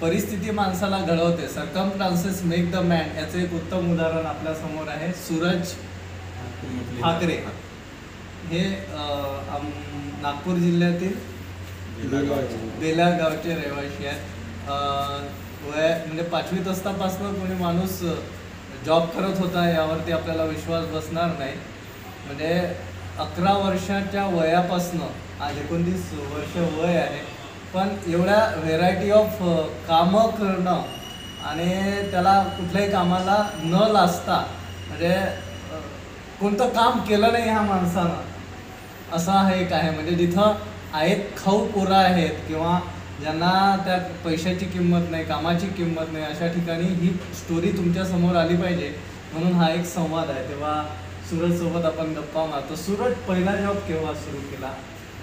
परिस्थिती माणसाला घडवते, सरकमस्टान्सेस make the man, याचं एक उत्तम उदाहरण आपल्या समोर आहे. सूरज ठाकरे हे नागपूर जिल्ह्यातील बेला गावचे रहिवासी आहेत. म्हणजे 5वीत असतापासून कोणी माणूस जॉब करत होता यावरती आपल्याला विश्वास बसणार नाही. म्हणजे 11 वर्षाच्या वयापासनं आज 29 वर्ष वय आहे, पण एवढ्या व्हेरायटी ऑफ कामं करणं आणि त्याला कुठल्याही कामाला न लाजता, म्हणजे कोणतं काम केलं नाही ह्या माणसानं, असा हा एक आहे. म्हणजे जिथं आहेत खाऊ पोरं आहेत किंवा ज्यांना त्या पैशाची किंमत नाही, कामाची किंमत नाही, अशा ठिकाणी ही स्टोरी तुमच्यासमोर आली पाहिजे म्हणून हा एक संवाद आहे. तेव्हा सूरजसोबत आपण गप्पा मारतो. सूरज पहिला जॉब केव्हा सुरू केला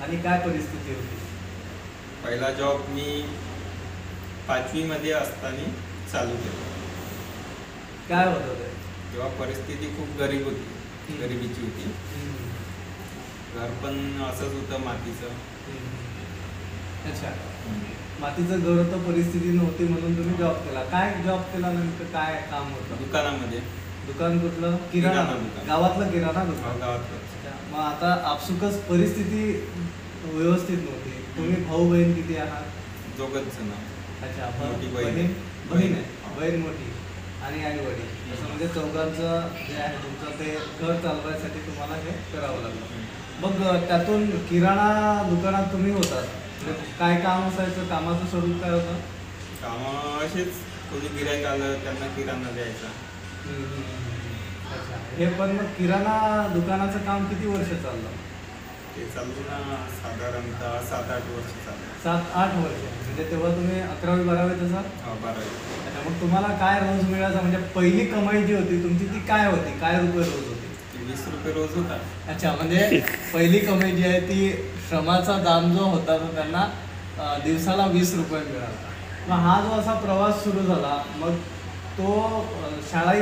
आणि काय परिस्थिती होती? पहिला जॉब मी 5वीमध्ये असताना चालू केला. काय होतं ते? तेव्हा परिस्थिती खूप गरिबीची होती. घर पण असंच होतं, मातीचं. अच्छा, मातीचं घर होतं, परिस्थिती नव्हती म्हणून तुम्ही जॉब केला. काय जॉब केला, नेमकं काय काम होतं? दुकानामध्ये. दुकान कुठलं? किराणा दुकान. गावातलं किराणा दुकान? गावातलं. मग आता आपसुकच परिस्थिती व्यवस्थित नव्हती. तुम्ही भाऊ बहीण किती आहात? दोघंच जण. अच्छा, मोठी बहीण आहे. बहीण मोठी आणि आई वडील, असं म्हणजे चौघांचं जे आहे तुमचं ते घर चालवायसाठी तुम्हाला हे करावं लागलं. मग त्यातून किराणा दुकानात तुम्ही होतात, काय काम असायचं? कामाचं स्वरूप काय होतं? कामं असेच, कोणी गिऱ्हाईक आलं त्यांना किराणा द्यायचा. अच्छा, हे पण मग किराणा दुकानाचं काम किती वर्ष चाललं? ते चालू ना साधारणतः 7-8 वर्ष चाललं. 7-8 वर्ष. म्हणजे तेव्हा तुम्ही 11वी 12वीत असाल? 12वी. अच्छा, मग तुम्हाला काय रोज मिळायचा? म्हणजे पहिली कमाई जी होती तुमची ती काय होती? काय रुपये रोज होती? 20 रुपये रोज होता. अच्छा, म्हणजे पहिली कमाई जी आहे ती श्रमाचा दाम जो होता तो त्यांना दिवसाला 20 रुपये मिळाला. मग हा जो असा प्रवास सुरू झाला, मग तो शाळाही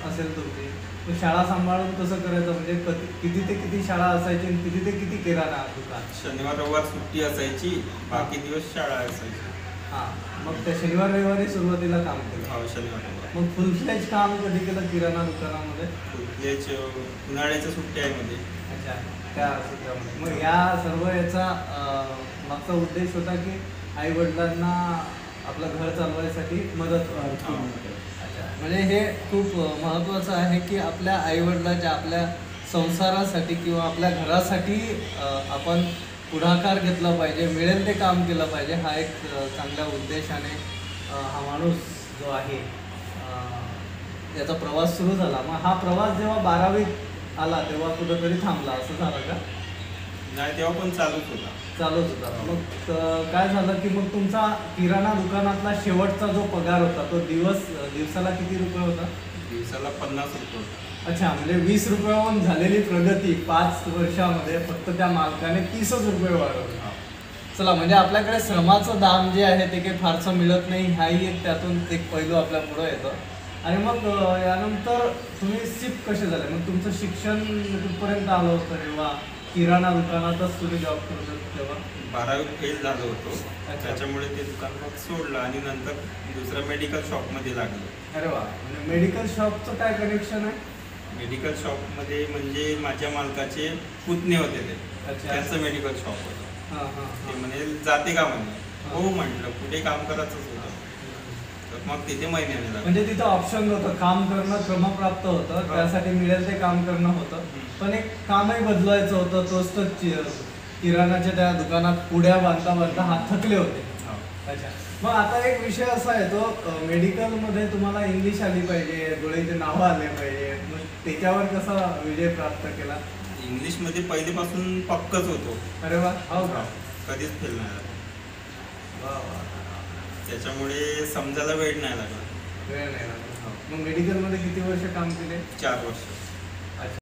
असेल तुमची, तो शाळा सांभाळून कसं करायचं? म्हणजे किती ते किती शाळा असायची आणि किती ते किती किराणा दुकान? शनिवार रविवार सुट्टी असायची, बाकी दिवस शाळा असायची. हां, मग त्या शनिवार रविवारी सुरुवातीला काम केलं? हो, शनिवार रविवार. मग फुल फ्लेज काम कधी केलं किराणा दुकानामध्ये? फुल फ्लेज उन्हाळ्याच्या सुट्ट्यामध्ये. अच्छा, त्या सुट्ट्यामध्ये. मग या सर्व याचा मागचा उद्देश होता की आई वडिलांना आपलं घर चालवायसाठी मदत व्हावी. अच्छा, म्हणजे हे खूप महत्त्वाचं आहे की आपल्या आईवडिलांच्या, आपल्या संसारासाठी किंवा आपल्या घरासाठी आपण पुढाकार घेतला पाहिजे, मिळेल ते काम केलं पाहिजे. हा एक चांगल्या उद्देशाने हा माणूस जो आहे याचा प्रवास सुरू झाला. मग हा प्रवास जेव्हा 12वीत आला तेव्हा कुठंतरी थांबला, असं झालं का? नाही, तेव्हा पण चालूच होता. चालूच होता. मग काय झालं की मग तुमचा किराणा दुकानातला शेवटचा जो पगार होता तो दिवसाला किती रुपये होता? दिवसाला 50 रुपये होता. अच्छा, म्हणजे 20 रुपयाहून झालेली प्रगती 5 वर्षामध्ये फक्त त्या मालकाने 30च रुपये वाढवले. चला, म्हणजे आपल्याकडे श्रमाचं दाम जे आहे ते काही फारसं मिळत नाही, हाही एक त्यातून एक पैलू आपल्या पुढं येतं. आणि मग यानंतर तुम्ही शिफ्ट कसे झाले? मग तुमचं शिक्षण कुठपर्यंत आलं होतं तेव्हा? किराणा दुकानातच तुम्ही जॉब करत होता तेव्हा? 12वी फेल झालो होतो, त्याच्यामुळे ते दुकान मग सोडलं आणि नंतर दुसऱ्या मेडिकल शॉपमध्ये लागलो. अरे वा, म्हणजे मेडिकल शॉपचं काय कनेक्शन आहे? मेडिकल शॉपमध्ये म्हणजे माझ्या मालकाचे पुतणे होते ते. अच्छा, त्यांचं मेडिकल शॉप होतं. ते म्हणे जाते का म्हणे. हो म्हटलं, कुठे काम करायचंच होतं. तर मग तिथे महिन्याने लागलं. म्हणजे तिथं ऑप्शन होतं, काम करणं क्रमप्राप्त होतं, त्यासाठी मिळेल ते काम करणं होतं, पण एक कामही बदलायचं होतं. तोच तर किराणाच्या त्या दुकानात पुड्या बांधता बांधता हात थकले होते. अच्छा, मग आता एक विषय असा आहे, तो मेडिकलमध्ये तुम्हाला इंग्लिश आली पाहिजे, डोळ्याचे नावं आले पाहिजे. मग त्याच्यावर कसा विजय प्राप्त केला? इंग्लिशमध्ये पहिलेपासून पक्कच होतो. अरे वा, हो का? कधीच फेल नाही झाला. वा वा. त्याच्यामुळे समजायला वेळ नाही लागला. वेळ नाही लागला. मग मेडिकलमध्ये किती वर्ष काम केले? 4 वर्ष.